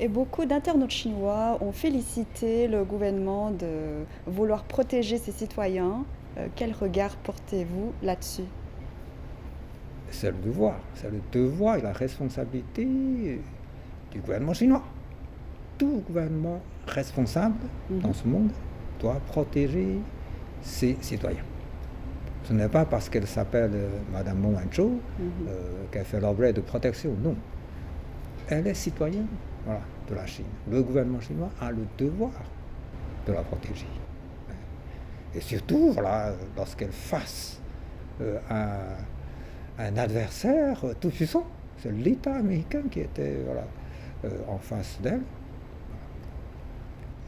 Et beaucoup d'internautes chinois ont félicité le gouvernement de vouloir protéger ses citoyens. Quel regard portez-vous là-dessus? C'est le devoir et la responsabilité du gouvernement chinois. Tout gouvernement responsable dans Mhm. ce monde doit protéger ses citoyens. Ce n'est pas parce qu'elle s'appelle Madame Meng Wanzhou Mhm. qu'elle fait l'objet de protection, non. Elle est citoyenne, voilà, de la Chine. Le gouvernement chinois a le devoir de la protéger. Et surtout, voilà, lorsqu'elle face un adversaire tout puissant, c'est l'État américain qui était voilà, en face d'elle.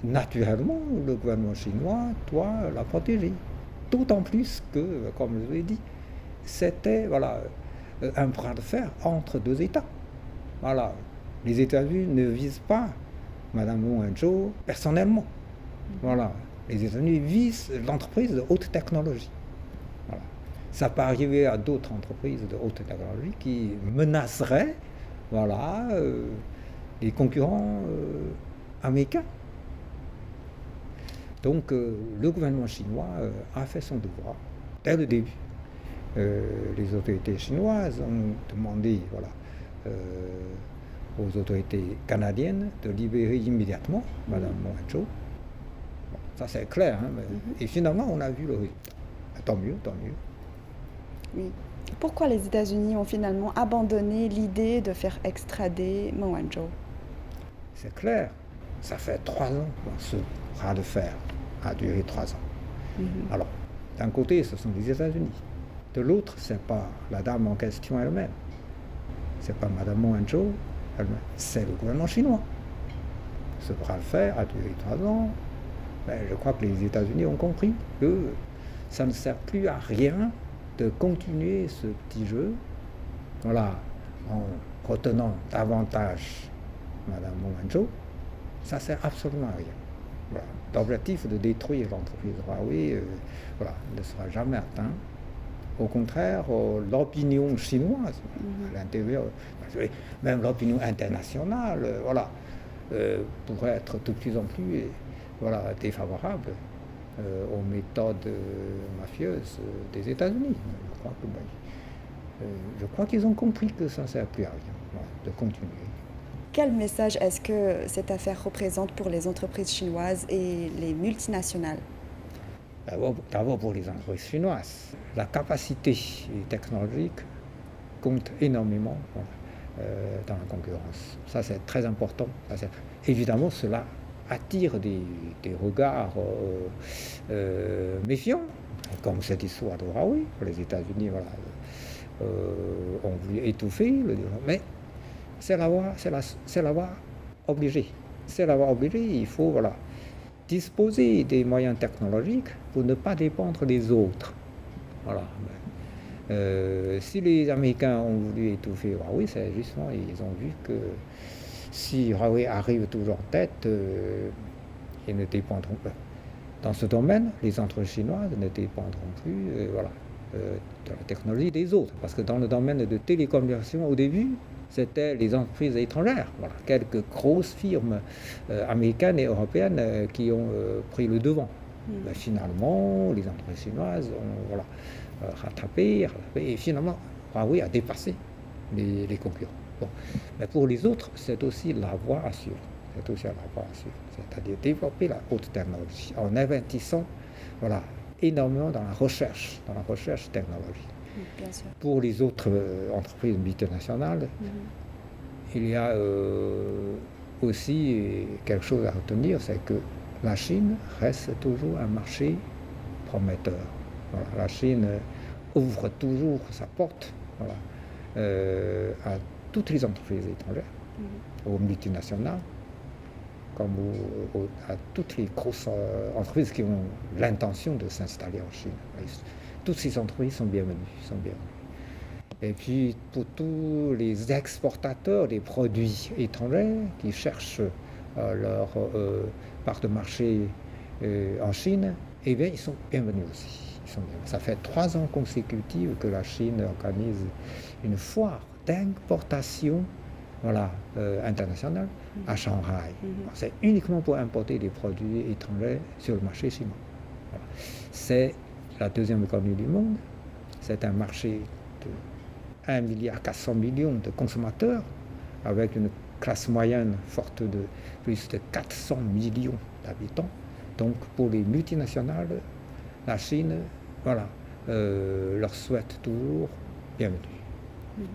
Naturellement, le gouvernement chinois doit la protéger. D'autant plus que, comme je l'ai dit, c'était voilà, un bras de fer entre deux États. Voilà. Les États-Unis ne visent pas Mme Meng Wanzhou personnellement. Voilà. Les États-Unis visent l'entreprise de haute technologie. Voilà. Ça peut arriver à d'autres entreprises de haute technologie qui menaceraient voilà, les concurrents américains. Donc le gouvernement chinois a fait son devoir dès le début. Les autorités chinoises ont demandé voilà, aux autorités canadiennes de libérer immédiatement Mme Meng Wanzhou. Bon, ça c'est clair, hein, et finalement on a vu le résultat. Tant mieux, tant mieux. Oui. Pourquoi les États-Unis ont finalement abandonné l'idée de faire extrader Meng Wanzhou? C'est clair, ça fait 3 ans que ce bras de fer a duré 3 ans. Alors, d'un côté, ce sont les États-Unis. De l'autre, ce n'est pas la dame en question elle-même. Ce n'est pas Mme Meng Wanzhou elle-même. C'est le gouvernement chinois. Ce bras de fer a duré 3 ans. Ben, je crois que les États-Unis ont compris que ça ne sert plus à rien de continuer ce petit jeu, voilà, en retenant davantage Mme Meng Wanzhou. Ça ne sert absolument à rien. Voilà. L'objectif de détruire l'entreprise Huawei voilà, ne sera jamais atteint. Au contraire, l'opinion chinoise, à l'intérieur, même l'opinion internationale, voilà, pourrait être de plus en plus voilà, défavorable aux méthodes mafieuses des États-Unis. Je crois qu'ils ont compris que ça ne sert plus à rien voilà, de continuer. Quel message est-ce que cette affaire représente pour les entreprises chinoises et les multinationales? D'abord pour les entreprises chinoises, la capacité technologique compte énormément dans la concurrence. Ça c'est très important. Évidemment cela attire des regards méfiants, comme cette histoire de Huawei. Les États-Unis voilà, ont voulu étouffer le développement. Mais c'est la voie obligée. C'est la voie obligée, il faut voilà, disposer des moyens technologiques pour ne pas dépendre des autres. Voilà. Si les Américains ont voulu étouffer Huawei, c'est justement, ils ont vu que si Huawei arrive toujours en tête, ils ne dépendront pas. Dans ce domaine, les entreprises chinoises ne dépendront plus voilà, de la technologie des autres. Parce que dans le domaine de télécommunications, au début, c'était les entreprises étrangères, voilà, quelques grosses firmes américaines et européennes qui ont pris le devant. Mais finalement, les entreprises chinoises ont voilà, rattrapé, et finalement, Huawei a dépassé les concurrents. Bon. Mais pour les autres, c'est aussi la voie à suivre. C'est-à-dire développer la haute technologie en investissant voilà, énormément dans la recherche technologique. Bien sûr. Pour les autres entreprises multinationales, il y a aussi quelque chose à retenir, c'est que la Chine reste toujours un marché prometteur. Voilà, la Chine ouvre toujours sa porte voilà, à toutes les entreprises étrangères, aux multinationales, comme à toutes les grosses entreprises qui ont l'intention de s'installer en Chine. Toutes ces entreprises sont bienvenues. Et puis pour tous les exportateurs des produits étrangers qui cherchent leur part de marché en Chine, eh bien ils sont bienvenus aussi. Ça fait 3 ans consécutifs que la Chine organise une foire d'importation voilà, international à Shanghai. Mhm. C'est uniquement pour importer des produits étrangers sur le marché chinois. Voilà. C'est la deuxième économie du monde. C'est un marché de 1,4 milliard de consommateurs, avec une classe moyenne forte de plus de 400 millions d'habitants. Donc pour les multinationales, la Chine, voilà, leur souhaite toujours bienvenue. Mhm.